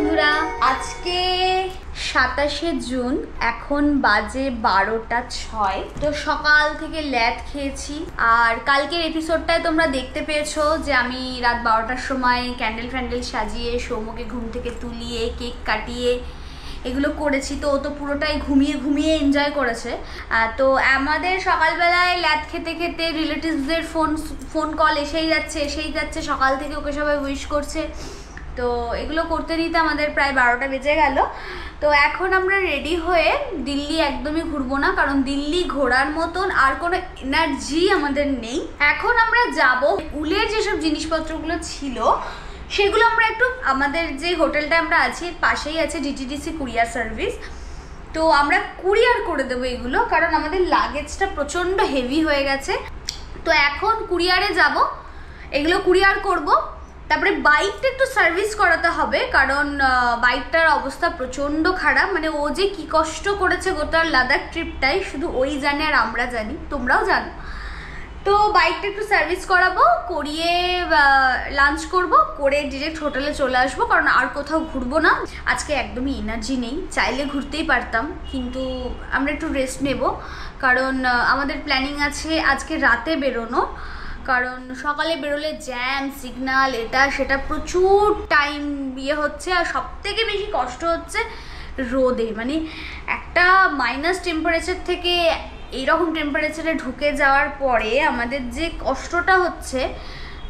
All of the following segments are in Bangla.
বন্ধুরা, আজকে 27শে জুন, এখন বাজে 12টা 6। তো সকাল থেকে ল্যাদ খেয়েছি। আর কালকের এপিসোডটায় তোমরা দেখতে পেয়েছো যে আমি রাত 12টার সময় ক্যান্ডেল ফ্যান্ডেল সাজিয়ে সৌমকে ঘুম থেকে তুলিয়ে কেক কাটিয়ে এগুলো করেছি। তো ও তো পুরোটাই ঘুমিয়ে ঘুমিয়ে এনজয় করেছে। তো আমাদের সকালবেলায় ল্যাদ খেতে খেতে রিলেটিভসদের ফোন কল এসেই যাচ্ছে। সকাল থেকে ওকে সবাই উইশ করছে। তো এগুলো করতে নিতে আমাদের প্রায় 12টা বেজে গেল। তো এখন আমরা রেডি হয়ে দিল্লি একদমই ঘুরবো না, কারণ দিল্লি ঘোরার মতন আর কোনো এনার্জি আমাদের নেই। এখন আমরা যাব উলের যেসব জিনিসপত্রগুলো ছিল সেগুলো আমরা একটু, আমাদের যে হোটেলটা আমরা আছি পাশেই আছে ডিটিডিসি কুরিয়ার সার্ভিস, তো আমরা কুরিয়ার করে দেবো এগুলো, কারণ আমাদের লাগেজটা প্রচণ্ড হেভি হয়ে গেছে। তো এখন কুরিয়ারে যাব, এগুলো কুরিয়ার করব। তারপরে বাইকটা একটু সার্ভিস করাতে হবে, কারণ বাইকটার অবস্থা প্রচণ্ড খারাপ। মানে ও যে কি কষ্ট করেছে গোটা লাদাখ ট্রিপটাই শুধু ওই জানে আর আমরা জানি, তোমরাও জানো। তো বাইকটা একটু সার্ভিস করাবো, করিয়ে লাঞ্চ করব, করে ডিরেক্ট হোটেলে চলে আসবো, কারণ আর কোথাও ঘুরবো না। আজকে একদমই এনার্জি নেই, চাইলে ঘুরতেই পারতাম, কিন্তু আমরা একটু রেস্ট নেব, কারণ আমাদের প্ল্যানিং আছে আজকে রাতে বেরোনো। কারণ সকালে বেরোলে জ্যাম, সিগনাল, এটা সেটা প্রচুর টাইম হচ্ছে। আর সব থেকে বেশি কষ্ট হচ্ছে রোদে, মানে একটা মাইনাস টেম্পারেচার থেকে এইরকম টেম্পারেচারে ঢুকে যাওয়ার পরে আমাদের যে কষ্টটা হচ্ছে,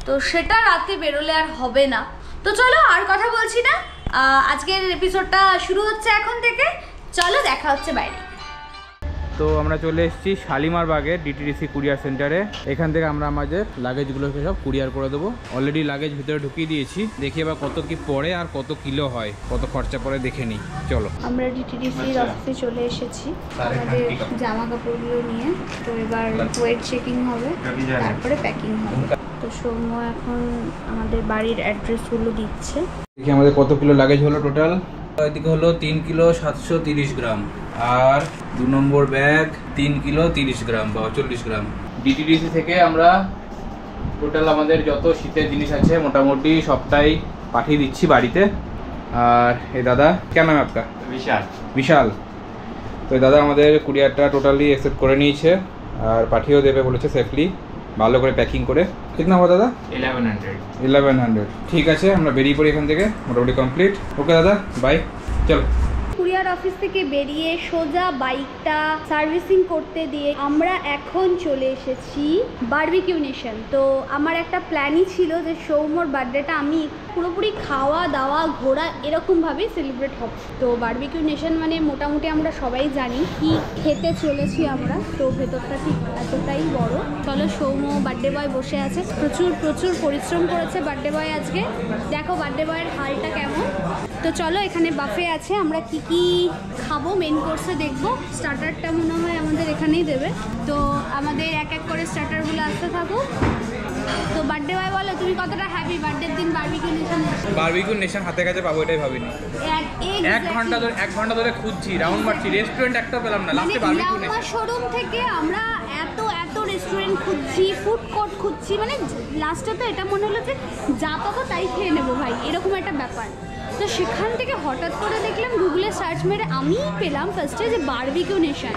তো সেটা রাতে বেরোলে আর হবে না। তো চলো আর কথা বলছি না, আজকের এপিসোডটা শুরু হচ্ছে এখন থেকে। চলো দেখা হচ্ছে বাইরে। তো আমরা চলে এসেছি শালিমার বাগে ডিটিডিসি কুরিয়ার সেন্টারে। এখান থেকে আমরা আমাদের লাগেজগুলোকে সব কুরিয়ার করে দেবো। অলরেডি লাগেজ ভিতরে ঢুকিয়ে দিয়েছি, দেখি এবার কত কি পড়ে আর কত কিলো হয়, কত খরচা পড়ে দেখে নিই। চলো, আমরা ডিটিডিসির অফিসে চলে এসেছি আমাদের জামা কাপড়গুলো নিয়ে। তো এবার ওয়েট চেকিং হবে, তারপরে প্যাকিং হবে। তো সৌম্য এখন আমাদের বাড়ির অ্যাড্রেসগুলো দিচ্ছে। দেখি আমাদের কত কিলো লাগেজ হলো টোটাল। এদিকে হলো 3 কিলো 730 গ্রাম, আর 2 নম্বর ব্যাগ 3 কিলো 30 গ্রাম বা 40 গ্রাম। ডিটিডিসি থেকে আমরা টোটাল আমাদের যত শীতের জিনিস আছে মোটামুটি সবটাই পাঠিয়ে দিচ্ছি বাড়িতে। আর এই দাদা, क्या नाम है आपका? বিশাল। তো দাদা আমাদের কুরিয়ারটা টোটালি অ্যাকসেপ্ট করে নিয়েছে আর পাঠিয়েও দেবে বলেছে সেফলি, ভালো করে প্যাকিং করে। কিতনা হবে দাদা? 1100। ঠিক আছে, আমরা বেরিয়ে পড়ি এখান থেকে, মোটামুটি কমপ্লিট। ওকে দাদা, বাই, চলো। কুরিয়ার অফিস থেকে বেরিয়ে সোজা বাইকটা সার্ভিসিং করতে দিয়ে আমরা এখন চলে এসেছি বারবিকিউ নেশন। তো আমার একটা প্ল্যানই ছিল যে সৌম্যর বার্থডেটা আমি পুরোপুরি খাওয়া দাওয়া ঘোরা এরকমভাবেই সেলিব্রেট হবে। তো বারবিকিউ নেশন মানে মোটামুটি আমরা সবাই জানি কি খেতে চলেছি আমরা। তো ভেতরটা ঠিক এতটাই বড়। চলো, সৌম্য বার্থডে বয় বসে আছে, প্রচুর পরিশ্রম করেছে বার্থডে বয় আজকে। দেখো বার্থডে বয়ের হালটা কেমন। তো চলো, এখানে বাফে আছে, আমরা কি কি খাবো মেন কোর্সে দেখবো। স্টার্টারটা মনে হয় আমাদের এখানেই দেবে। তো আমাদের এক এক করে স্টার্টারগুলো আসতে থাকুক। তো বার্থডে বয় বলো, তুমি কতটা হ্যাপি বার্থডের দিন বারবিকিউ নেশন হাতে কাছে পাবো এটাই ভাবিনি। এক ঘন্টা ধরে খুঁজছি, রাউন্ড মারছি, রেস্টুরেন্ট একটা পেলাম না। লাস্টে বারবিকিউ নেশন শোরুম থেকে আমরা এত রেস্টুরেন্ট খুঁজছি, ফুড কোর্ট খুঁজছি, মানে লাস্টে তো এটা মনে হলো যে যা পাবো তাই খেয়ে নেবো ভাই, এরকম একটা ব্যাপার। তো সেখান থেকে হঠাৎ করে দেখলাম গুগলে সার্চ মেরে আমি পেলাম ফার্স্টে যে বারবিকিউ নেশন।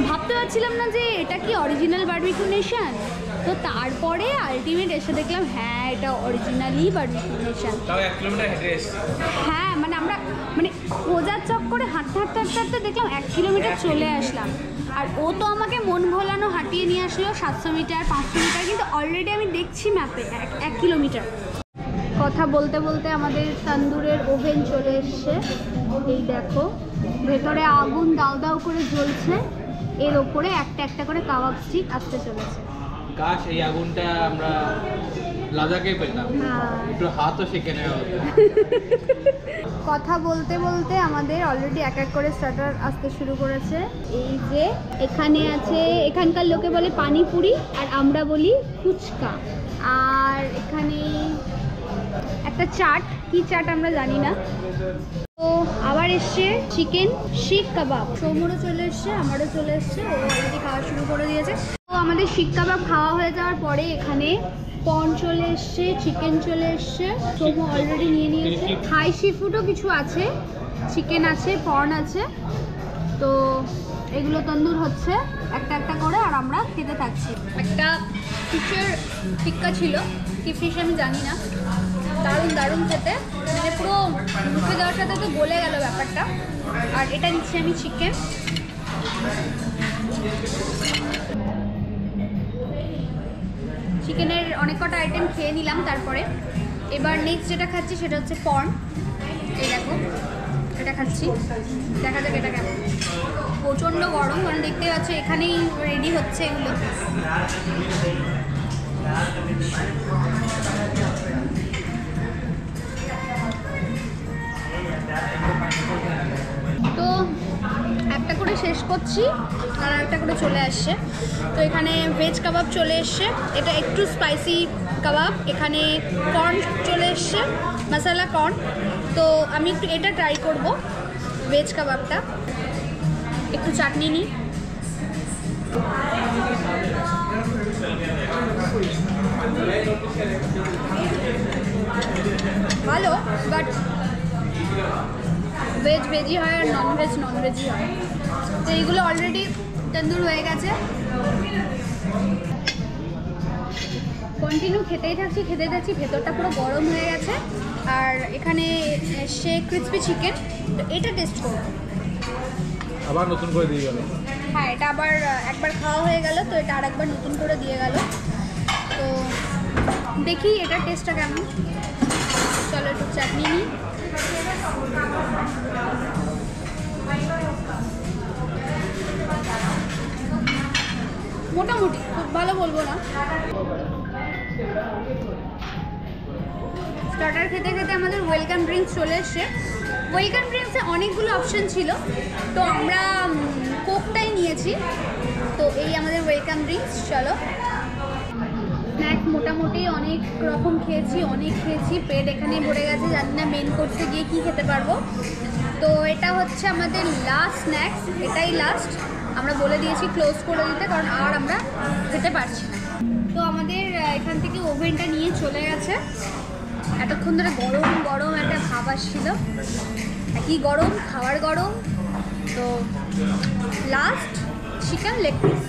ভাবতে পারছিলাম না যে এটা কি অরিজিনাল বারবিকিউ নেশন। তো তারপরে আলটিমেট এসে দেখলাম হ্যাঁ, এটা অরিজিনালি বারবিকিউ নেশন। তাও 1 কিলোমিটার হেঁটে এসেছি। হ্যাঁ, মানে আমরা খোঁজার চক্করে হাঁটতে দেখলাম 1 কিলোমিটার চলে আসলাম। আর ও তো আমাকে মন ভোলানো হাঁটিয়ে নিয়ে আসলো 700 মিটার 500 মিটার, কিন্তু অলরেডি আমি দেখছি ম্যাপে 1 কিলোমিটার। কথা বলতে বলতে আমাদের তন্দুরের ওভেন চলে এসছে। এই দেখো, ভেতরে আগুন দাউ দাউ করে জ্বলছে, এর ওপরে একটা একটা করে কাবাব স্টিক আসতে চলেছে। কাশ এই আগুনটা আমরা লাদাখে পেতাম, একটু হাতও শেখে নেওয়া হতো। কথা বলতে বলতে আমাদের অলরেডি এক এক করে স্টার্টার আসতে শুরু করেছে। এই যে এখানে আছে, এখানকার লোকে বলে পানিপুরি আর আমরা বলি ফুচকা। আর এখানে একটা চাট, কি চাট আমরা জানি না। তো আবার এসছে চিকেন শিক কাবাব। সৌমরও চলে এসছে, আমারও চলে এসছে, ও অলরেডি খাওয়া শুরু করে দিয়েছে। তো আমাদের শিক কাবাব খাওয়া হয়ে যাওয়ার পরে এখানে পর্ন চলে এসছে, চিকেন চলে এসছে, সৌম অলরেডি নিয়ে নিয়েছে। থাই সি ফুডও কিছু আছে, চিকেন আছে, পর্ন আছে। তো এগুলো তন্দুর হচ্ছে একটা একটা করে, আর আমরা খেতে থাকছি। একটা ফিশের টিক্কা ছিল, কি ফিশ আমি জানি না, দারুণ দারুণ খেতে, মানে পুরো মুখে দেওয়ার সাথে তো গলে গেল ব্যাপারটা। আর এটা নিচ্ছি আমি চিকেন। চিকেনের অনেক কটা আইটেম খেয়ে নিলাম, তারপরে এবার নেক্সট যেটা খাচ্ছি সেটা হচ্ছে পর্ন। এই দেখো এটা খাচ্ছি, দেখা যাক এটা কেমন। প্রচণ্ড গরম, কারণ দেখতে পাচ্ছ এখানেই রেডি হচ্ছে এগুলো। তো একটা করে শেষ করছি আর একটা করে চলে আসছে। তো এখানে ভেজ কাবাব চলে এসছে, এটা একটু স্পাইসি কাবাব। এখানে কর্ন চলে এসছে, মশলা কর্ন। তো আমি একটু এটা ট্রাই করব, ভেজ কাবাবটা। একটু চাটনি নিই। ভালো, বাট ভেজ ভেজই হয় আর ননভেজ ননভেজই হয়। তো এইগুলো অলরেডি তন্দুর হয়ে গেছে, কন্টিনিউ খেতেই থাকছি খেতেই থাকছি। ভেতরটা পুরো গরম হয়ে গেছে। আর এখানে সে ক্রিসপি চিকেন, তো এটা টেস্ট করব। আবার নতুন করে দিয়ে গেল। হ্যাঁ, এটা আবার একবার খাওয়া হয়ে গেল, তো এটা আরেকবার নতুন করে দিয়ে গেল। তো দেখি এটার টেস্টটা কেমন। চলো একটু চাটনি নিই। মোটামুটি, খুব ভালো বলবো না। স্টার্টার খেতে খেতে আমাদের ওয়েলকাম ড্রিঙ্কস চলে এসছে। ওয়েলকাম ড্রিঙ্কসে অনেকগুলো অপশন ছিল, তো আমরা কোকটাই নিয়েছি। তো এই আমাদের ওয়েলকাম ড্রিঙ্কস। চলো, স্ন্যাক্স মোটামুটি অনেক রকম খেয়েছি, অনেক খেয়েছি, পেট এখানে ভরে গেছে। জানি না মেন কোর্সে গিয়ে কী খেতে পারবো। তো এটা হচ্ছে আমাদের লাস্ট স্ন্যাক্স, এটাই লাস্ট। আমরা বলে দিয়েছি ক্লোজ করে দিতে, কারণ আর আমরা খেতে পারছি না। তো আমাদের এখান থেকে ওভেনটা নিয়ে চলে গেছে। এতক্ষণ ধরে গরম গরম একটা ভাব আসছিল, একই গরম, খাবার গরম। তো লাস্ট চিকেন লেগ পিস।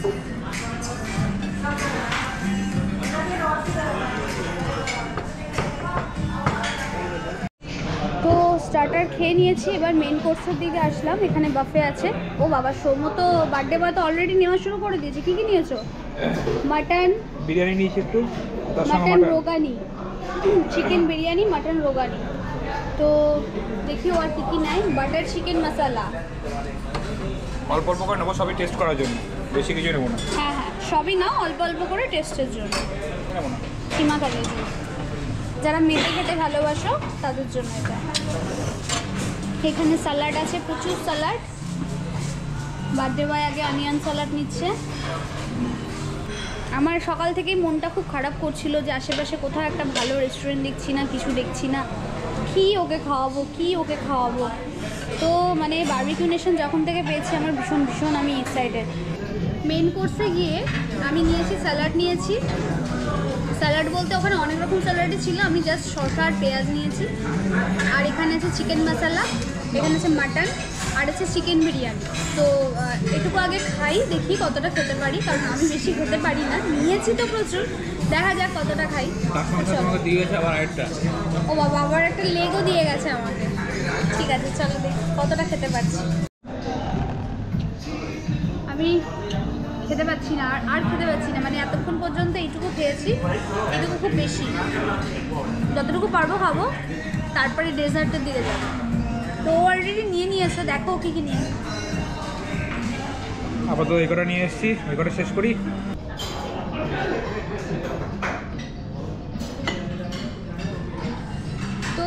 তো স্টার্টার খেয়ে নিয়েছি, এবার মেন কোর্সের দিকে আসলাম। এখানে বাফে আছে। ও বাবা, সৌম্য তো বার্থডে বয় তো অলরেডি নেওয়া শুরু করে দিয়েছে। কী কী নিয়েছো? মাটন বিরিয়ানি নিয়েছি একটু, মাটন রোগানি, চিকেন বিরিয়ানি, মাটন রোগানি। তো দেখি ও আর কী কী নেয়। বাটার চিকেন মশলা, অল্প অল্প করে নেবো, সবই টেস্ট করার জন্য, বেশি কিছু নেবো না। হ্যাঁ হ্যাঁ, সবই না, অল্প অল্প করে টেস্টের জন্য। নেবো না সীমা কাটের জন্য, যারা মেটে খেতে ভালোবাসো তাদের জন্য এটা। এখানে স্যালাড আছে, প্রচুর স্যালাড। বার্থডে বয় আগে অনিয়ন স্যালাড নিচ্ছে। আমার সকাল থেকেই মনটা খুব খারাপ করছিল যে আশেপাশে কোথাও একটা ভালো রেস্টুরেন্ট দেখছি না, কিছু দেখছি না। কী ওকে খাওয়াবো, কী ওকে খাওয়াবো। তো মানে বারবিকিউ নেশন যখন থেকে পেয়েছি আমার ভীষণ ভীষণ আমি এক্সাইটেড। মেন কোর্সে গিয়ে আমি নিয়েছি স্যালাড নিয়েছি। স্যালাড বলতে ওখানে অনেক রকম স্যালাডই ছিল, আমি জাস্ট শসা আর পেঁয়াজ নিয়েছি। আর এখানে আছে চিকেন মশলা, এখানে আছে মাটন, আর আছে চিকেন বিরিয়ানি। তো এটুকু আগে খাই, দেখি কতটা খেতে পারি, কারণ আমি বেশি খেতে পারি না। নিয়েছি তো প্রচুর, দেখা যাক কতটা খাই। ও বাবা, আবার একটা লেগও দিয়ে গেছে আমাকে। ঠিক আছে, চলো দেখি কতটা খেতে পারছি। আমি খেতে পাচ্ছি না, আর খেতে পাচ্ছি না। মানে এতক্ষণ পর্যন্ত এইটুকু খেয়েছি, এইটুকু খুব বেশি। যতটুকু পারবো খাবো, তারপরে ডেজার্টের দিকে যাবো। তো অলরেডি নিয়ে নিয়েছে, দেখো কী কী নিয়ে। আপাতত এই কটা নিয়ে এসেছি, এই কটা শেষ করি। তো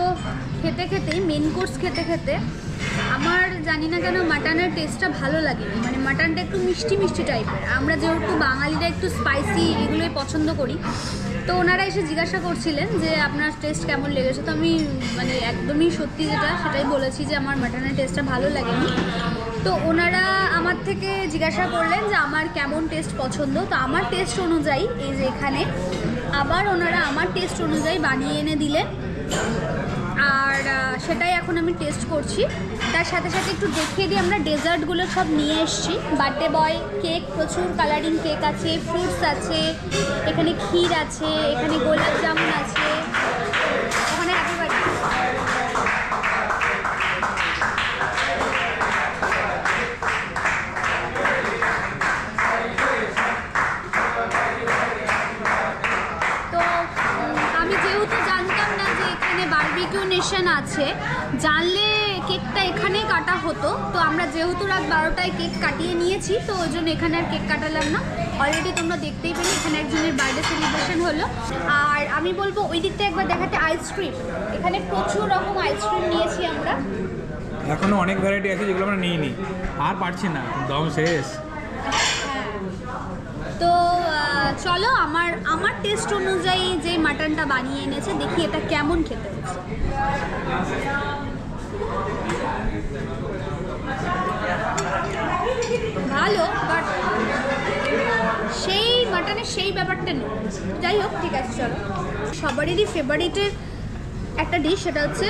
খেতে খেতেই, মেন কোর্স খেতে খেতে আমার জানি না কেন মাটনের টেস্টটা ভালো লাগেনি, মানে মাটনটা একটু মিষ্টি মিষ্টি টাইপের। আমরা যেহেতু বাঙালিরা একটু স্পাইসি এগুলোই পছন্দ করি, তো ওনারা এসে জিজ্ঞাসা করছিলেন যে আপনার টেস্ট কেমন লেগেছে। তো আমি মানে একদমই সত্যি সেটাই বলেছি যে আমার মাটনের টেস্টটা ভালো লাগেনি। তো ওনারা আমার থেকে জিজ্ঞাসা করলেন যে আমার কেমন টেস্ট পছন্দ। তো আমার টেস্ট অনুযায়ী এই যে এখানে আবার ওনারা আমার টেস্ট অনুযায়ী বানিয়ে এনে দিলেন, আর সেটাই এখন আমি টেস্ট করছি। তার সাথে সাথে একটু দেখিয়ে দিই, আমরা ডেজার্টগুলো সব নিয়ে এসেছি। বার্থডে বয় কেক, প্রচুর কালারিং কেক আছে, ফ্রুটস আছে, এখানে ক্ষীর আছে, এখানে গোলাপ জামুন আছে, ওখানে হ্যাপি বার্থডে। বারবিকিউ নেশন আছে, জানলে কেকটা এখানেই কাটা হতো। তো আমরা যেহেতু রাত 12টায় কেক কাটিয়ে নিয়েছি, তো ওই জন্য এখানে আর কেক কাটালাম না। অলরেডি তোমরা দেখতেই পেলে এখানে একজনের বার্থডে সেলিব্রেশন হলো। আর আমি বলবো ওই দিকটা একবার দেখাতে, আইসক্রিম, এখানে প্রচুর রকম আইসক্রিম নিয়েছি আমরা। এখনো অনেক ভ্যারাইটি আছে যেগুলো আমরা নিইনি, আর পারছি না, দম শেষ। তো চলো আমার টেস্ট অনুযায়ী যে মাটনটা বানিয়ে এনেছে, দেখি এটা কেমন খেতে হচ্ছে। ভালো, বাট সেই মাটনের সেই ব্যাপারটা নেই। যাই হোক, ঠিক আছে, চলো। সবারই ফেভারিটের একটা ডিশ, সেটা হচ্ছে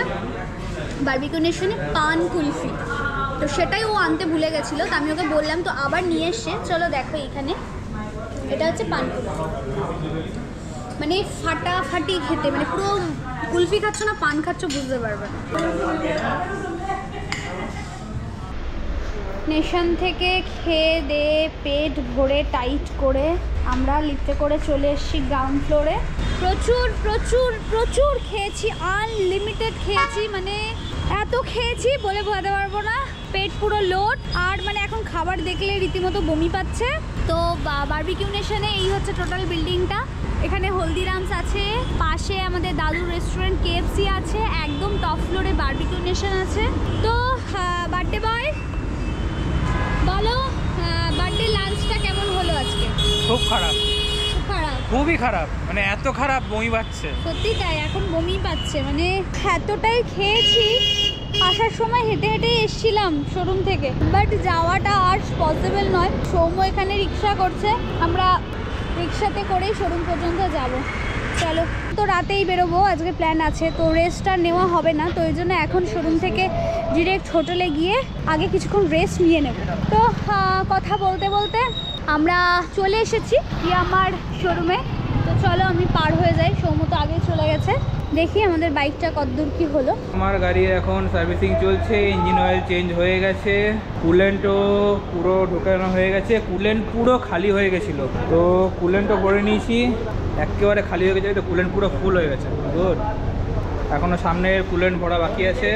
বারবিকিউ নেশনে পান কুলফি। তো সেটাই ও আনতে ভুলে গেছিলো, তো আমি ওকে বললাম, তো আবার নিয়ে এসছে। চলো দেখো, এখানে এটা হচ্ছে পান কুলফি, মানে ফাটাফাটি খেতে, মানে পুরো কুলফি খাচ্ছ না পান খাচ্ছ বুঝতে পারবে না। নেশন থেকে খেয়ে দিয়ে পেট ভরে টাইট করে আমরা লিফটে করে চলে এসেছি গ্রাউন্ড ফ্লোরে। প্রচুর প্রচুর প্রচুর খেয়েছি, আনলিমিটেড খেয়েছি, মানে এত খেয়েছি বলে বোঝাতে পারবো না। পেট পুরো লোড, আর মানে এখন খাবার দেখলে রীতিমতো বমি পাচ্ছে। তো বারবিকিউ নেশনে এই হচ্ছে টোটাল বিল্ডিংটা। এখানে হলদিরামস আছে, পাশে আমাদের দাদুর রেস্টুরেন্ট কেএফসি আছে, একদম টপ ফ্লোরে বারবিকিউ নেশন আছে। তো বার্থডে বয় বলো, বার্থডে লাঞ্চটা কেমন হলো আজকে? খুব খারাপ, খুবই খারাপ, মানে এত খারাপ বমি পাচ্ছে। সত্যি তাই, এখন বমি পাচ্ছে, মানে এতটাই খেয়েছি। আসার সময় হেঁটে হেঁটে এসছিলাম শোরুম থেকে, বাট যাওয়াটা আর পসিবল নয়। সৌম্য এখানে রিক্সা করছে, আমরা রিক্সাতে করেই শোরুম পর্যন্ত যাব। চলো, তো রাতেই বেরোবো, আজকে প্ল্যান আছে, তো রেস্ট আর নেওয়া হবে না। তো ওই জন্য এখন শোরুম থেকে ডিরেক্ট হোটেলে গিয়ে আগে কিছুক্ষণ রেস্ট নিয়ে নেব। তো কথা বলতে বলতে আমরা চলে এসেছি আমার শোরুমে। তো চলো আমি পার হয়ে যাই, সৌম্য তো আগেই চলে গেছে। দেখি আমাদের বাইকটা কতদূর কি হলো। আমার গাড়ি এখন সার্ভিসিং চলছে, ইঞ্জিন অয়েল চেঞ্জ হয়ে গেছে, কুলেন্টও পুরো ঢোকানো হয়ে গেছে। কুলেন্ট পুরো খালি হয়ে গেছিলো, তো কুলেন্টও ভরে নিয়েছি, একেবারে খালি হয়ে গেছে, তো কুলেন্ট পুরো ফুল হয়ে গেছে। গুড, এখনও সামনের কুলেন্ট ভরা বাকি আছে।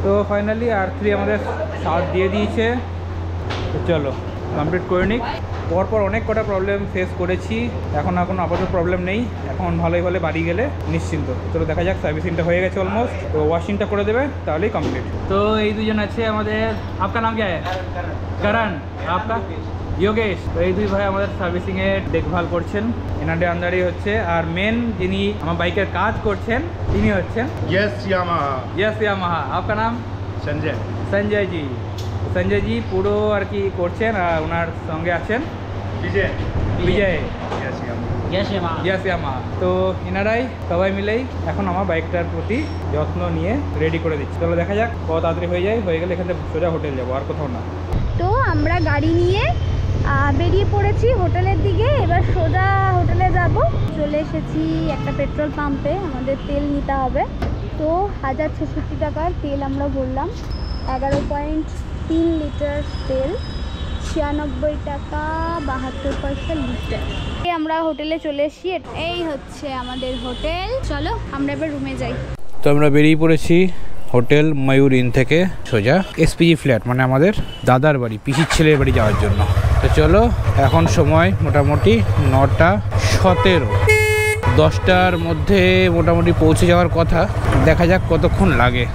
তো ফাইনালি R3 আমাদের সাথ দিয়ে দিয়েছে। তো চলো কমপ্লিট করে নিই। পরপর অনেক কটা প্রবলেম ফেস করেছি, এখন আর কোনো আপাতত প্রবলেম নেই, এখন ভালোই ভালো বাড়ি গেলে নিশ্চিন্ত। চলো দেখা যাক, সার্ভিসিংটা হয়ে গেছে অলমোস্ট, তো ওয়াশিংটা করে দেবে তাহলেই কমপ্লিট। তো এই দুজন আছে আমাদের, আপনার নাম কি? করণ, আপনার যোগেশ। তো এই দুই ভাই আমাদের সার্ভিসিংয়ে দেখভাল করছেন, এনাদের আন্ডারেই হচ্ছে। আর মেন যিনি আমার বাইকের কাজ করছেন তিনি হচ্ছেন यस ইয়ামাহা। আপনার নাম? संजय। সঞ্জয় জি। সঞ্জয় জি পুরো আর কি করছেন, আর ওনার সঙ্গে আছেন বিজয়। Yes Yamaha. তো এনারাই সবাই মিলেই এখন আমার বাইকটার প্রতি যত্ন নিয়ে রেডি করে দিচ্ছি। চলো দেখা যাক কত তাড়াতাড়ি হয়ে যায়, হয়ে গেলে এখান থেকে সোজা হোটেল যাবো, আর কোথাও না। তো আমরা গাড়ি নিয়ে বেরিয়ে পড়েছি হোটেলের দিকে, এবার সোজা হোটেলে যাব। চলে এসেছি একটা পেট্রোল পাম্পে, আমাদের তেল নিতে হবে। তো 1066 টাকার তেল আমরা ভরলাম, 11.3 লিটার তেল, 96 টাকা 72 পয়সা লিটার। আমরা হোটেলে চলে এসেছি, এই হচ্ছে আমাদের হোটেল। চলো আমরা এবার রুমে যাই। তো আমরা বেরিয়ে পড়েছি হোটেল ময়ূর ইন থেকে সোজা এসপিজি ফ্ল্যাট, মানে আমাদের দাদার বাড়ি, পিসির ছেলের বাড়ি যাওয়ার জন্য। তো চলো, এখন সময় মোটামুটি 9:17, 10টার মধ্যে মোটামুটি পৌঁছে যাওয়ার কথা। দেখা যাক কতক্ষণ লাগে।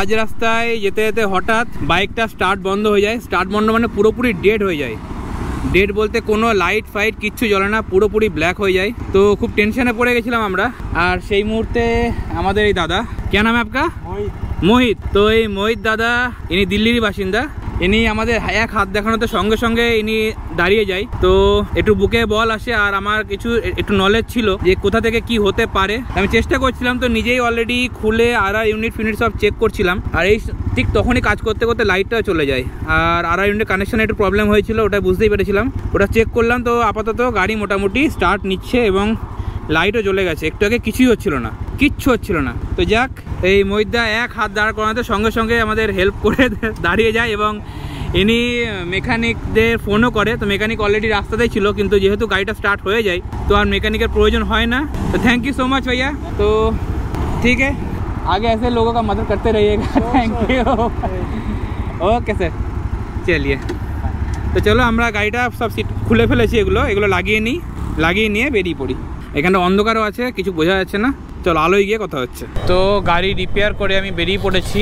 মাঝ রাস্তায় যেতে যেতে হঠাৎ বাইকটা স্টার্ট বন্ধ হয়ে যায়। স্টার্ট বন্ধ মানে পুরোপুরি ডেড হয়ে যায়। ডেড বলতে কোনো লাইট ফাইট কিচ্ছু জ্বলে না, পুরোপুরি ব্ল্যাক হয়ে যায়। তো খুব টেনশনে পড়ে গেছিলাম আমরা। আর সেই মুহূর্তে আমাদের এই দাদা, কে নাম আপকা? মোহিত। তো এই মোহিত দাদা ইনি দিল্লিরই বাসিন্দা। ইনি আমাদের এক হাত দেখানোতে সঙ্গে সঙ্গে ইনি দাঁড়িয়ে যায়। তো একটু বুকে বল আসে, আর আমার কিছু একটু নলেজ ছিল যে কোথা থেকে কি হতে পারে। আমি চেষ্টা করছিলাম, তো নিজেই অলরেডি খুলে আর ইউনিট ফিউনিট সব চেক করছিলাম। আর এই ঠিক তখনই কাজ করতে করতে লাইটটা চলে যায়। আর ইউনিট কানেকশানে একটু প্রবলেম হয়েছিল, ওটা বুঝতেই পেরেছিলাম। ওটা চেক করলাম, তো আপাতত গাড়ি মোটামুটি স্টার্ট নিচ্ছে এবং লাইটও জ্বলে গেছে। একটু আগে কিছুই হচ্ছিল না, কিচ্ছু হচ্ছিল না। তো যাক, এই মহিতদা এক হাত দাঁড় করাতে সঙ্গে সঙ্গে আমাদের হেল্প করে দাঁড়িয়ে যায় এবং ইনি মেকানিকদের ফোনও করে। তো মেকানিক অলরেডি রাস্তাতেই ছিল, কিন্তু যেহেতু গাড়িটা স্টার্ট হয়ে যায় তো আর মেকানিকের প্রয়োজন হয় না। তো থ্যাংক ইউ সো মাচ भैया। तो ठीक है, आगे ऐसे लोगों का मदद करते रहिएगा। Thank you. ওকে স্যার, চলিয়ে। তো চলো, আমরা গাড়িটা সব সিট খুলে ফেলেছি, এগুলো লাগিয়ে নিয়ে বেরিয়ে পড়ি। এখানটা অন্ধকারও আছে, কিছু বোঝা যাচ্ছে না। চলো আলোয় গিয়ে কথা হচ্ছে। তো গাড়ি রিপেয়ার করে আমি বেরিয়ে পড়েছি,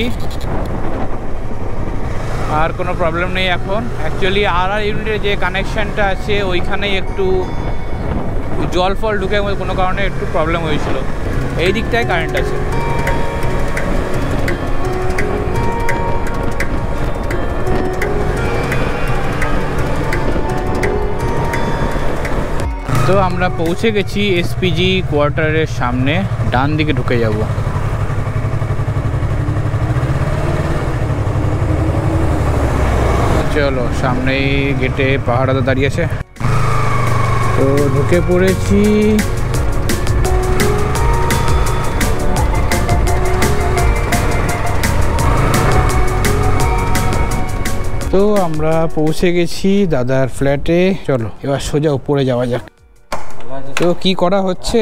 আর কোনো প্রবলেম নেই এখন। অ্যাকচুয়ালি আর ইউনিটের যে কানেকশানটা আছে ওইখানেই একটু জল ফল ঢুকে কোনো কারণে একটু প্রবলেম হয়েছিল। এই দিকটায় কারেন্ট আছে। তো আমরা পৌঁছে গেছি এসপিজি কোয়ার্টারের সামনে। ডান দিকে ঢুকে যাব। চলো, সামনেই গেটে পাহাড়াতে দাঁড়িয়েছে। তো ঢুকে পড়েছি। তো আমরা পৌঁছে গেছি দাদার ফ্ল্যাটে। চলো এবার সোজা উপরে যাওয়া যাক। তো কি করা হচ্ছে?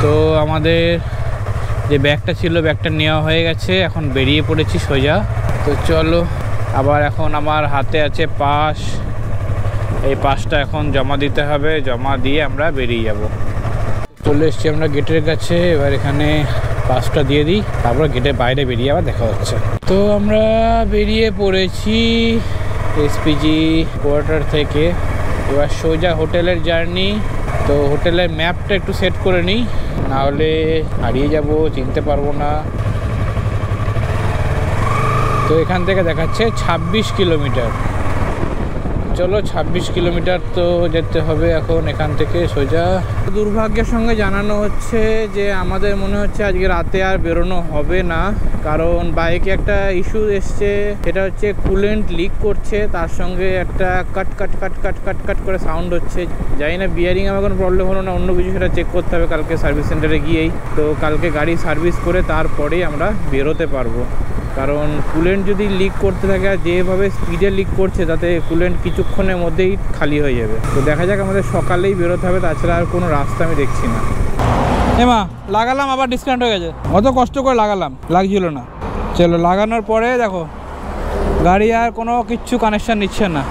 তো আমাদের যে ব্যাগটা ছিল, ব্যাগটা নেওয়া হয়ে গেছে। এখন বেরিয়ে পড়েছি সোজা। তো চলো, আবার এখন আমার হাতে আছে পাস। এই পাসটা এখন জমা দিতে হবে, জমা দিয়ে আমরা বেরিয়ে যাব। চলে এসছি আমরা গেটের কাছে। এবার এখানে পাসটা দিয়ে দিই, তারপর গেটের বাইরে বেরিয়ে আবার দেখা হচ্ছে। তো আমরা বেরিয়ে পড়েছি এসপিজি কোয়ার্টার থেকে। এবার সোজা হোটেলের জার্নি। তো হোটেলের ম্যাপটা একটু সেট করে নিই, নাহলে হারিয়ে যাব, চিনতে পারবো না। তো এখান থেকে দেখাচ্ছে 26 কিলোমিটার। চলো 26 কিলোমিটার তো যেতে হবে এখন এখান থেকে সোজা। দুর্ভাগ্যের সঙ্গে জানানো হচ্ছে যে আমাদের মনে হচ্ছে আজকে রাতে আর বেরোনো হবে না, কারণ বাইকে একটা ইস্যু এসছে। সেটা হচ্ছে কুলেন্ট লিক করছে, তার সঙ্গে একটা কাট কাট কাট কাট কাট কাট করে সাউন্ড হচ্ছে। জানি না বিয়ারিং আমার কোনো প্রবলেম হলো না অন্য কিছু, সেটা চেক করতে হবে কালকে সার্ভিস সেন্টারে গিয়েই। তো কালকে গাড়ি সার্ভিস করে তারপরেই আমরা বেরোতে পারবো, কারণ কুলেন্ট যদি লিক করতে থাকে আর যেভাবে স্পিডে লিক করছে তাতে কুলেন্ট কিছুক্ষণের মধ্যেই খালি হয়ে যাবে। তো দেখা যাক, আমাদের সকালেই বেরোতে হবে, তাছাড়া আর কোনো রাস্তা আমি দেখছি না। এমা লাগালাম, আবার ডিসকানেক্ট হয়ে গেছে। অত কষ্ট করে লাগালাম, লাগছিল না। চলো, লাগানোর পরে দেখো গাড়ি আর কোনো কিচ্ছু কানেকশান নিচ্ছে না।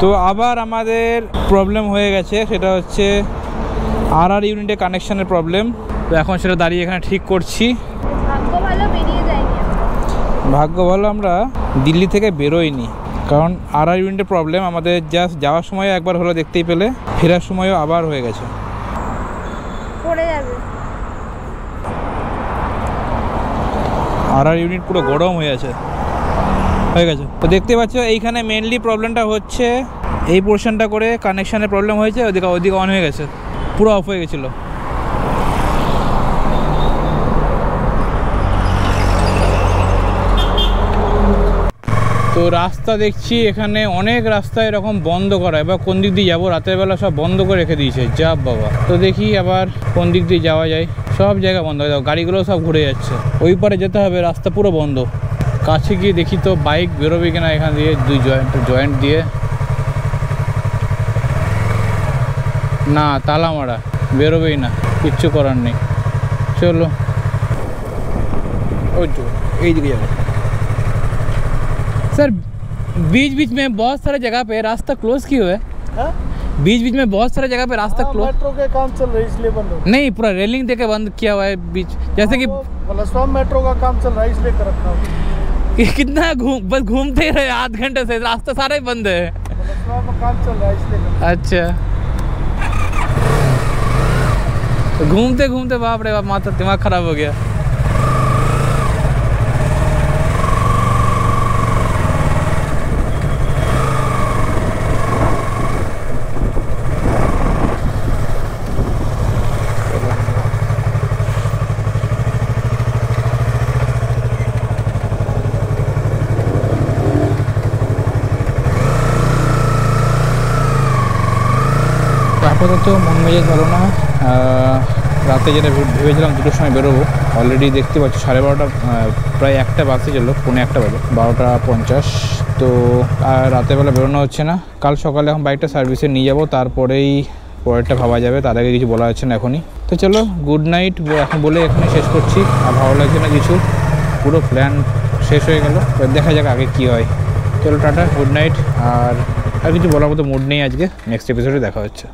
তো আবার আমাদের প্রবলেম হয়ে গেছে, সেটা হচ্ছে আর ইউনিটে কানেকশানের প্রবলেম। তো এখন সেটা দাঁড়িয়ে এখানে ঠিক করছি। ভাগ্য ভালো আমরা দিল্লি থেকে বেরোইনি, কারণ আর ইউনিটের প্রবলেম আমাদের জাস্ট যাওয়ার সময় একবার হলো, দেখতেই পেলে, ফেরার সময়ও আবার হয়ে গেছে। আর ইউনিট পুরো গরম হয়ে গেছে। তো দেখতে পাচ্ছ এইখানে মেনলি প্রবলেমটা হচ্ছে এই পোর্শনটা করে কানেকশানের প্রবলেম হয়েছে। ওদিকে অন হয়ে গেছে, পুরো অফ হয়ে গেছিলো। তো রাস্তা দেখছি এখানে অনেক রাস্তা এরকম বন্ধ করা। এবার কোন দিক দিয়ে যাবো? রাতের বেলা সব বন্ধ করে রেখে দিয়েছে, যা বাবা। তো দেখি আবার কোন দিক দিয়ে যাওয়া যায়। সব জায়গা বন্ধ হয়ে যাবে, গাড়িগুলো সব ঘুরে যাচ্ছে। ওই পারে যেতে হবে, রাস্তা পুরো বন্ধ। কাছে গিয়ে দেখি তো বাইক বেরোবে কিনা এখান দিয়ে, দুই জয়েন্ট দিয়ে। না, তালা মারা, বেরোবেই না, কিচ্ছু করার নেই। চলো, ওই তো এইদিকে যাবো सर बीच बीच में बहुत सारे जगह पे रास्ता क्लोज क्यों है बीच बीच में बहुत सारे जगह पे रास्ता क्लोज मेट्रो के काम चल रहा है इसलिए बंद हो नहीं पूरा रेलिंग देके बंद किया हुआ है बीच जैसे कि बलसवा मेट्रो का काम चल रहा है इसलिए कर रखा हूँ कितना बस घूमते ही रहे आध घंटे से रास्ता सारा ही बंद है बलसवा में काम चल रहा है इसलिए अच्छा तो घूमते घूमते बाप रे बाप माता दिमाग खराब हो गया আপাতত মন মেজাজ ভালো না রাতে যেটা ভেবেছিলাম 2টোর সময় বেরোবো অলরেডি দেখতে পাচ্ছি 12:30 প্রায় 1টা বাজে চললো 1:45 বাজে 12:50 তো আর রাতেরবেলা বেরোনো হচ্ছে না কাল সকালে এখন বাইকটা সার্ভিসে নিয়ে যাবো তারপরেই পরেরটা ভাবা যাবে তার আগে কিছু বলা যাচ্ছে না এখনই তো চলো গুড নাইট এখন বলে এখানে শেষ করছি আর ভালো লাগছে না কিছু পুরো প্ল্যান শেষ হয়ে গেল দেখা যাক আগে কী হয় চলো টাটা গুড নাইট আর কিছু বলার মতো মুড নেই আজকে নেক্সট এপিসোডে দেখা হচ্ছে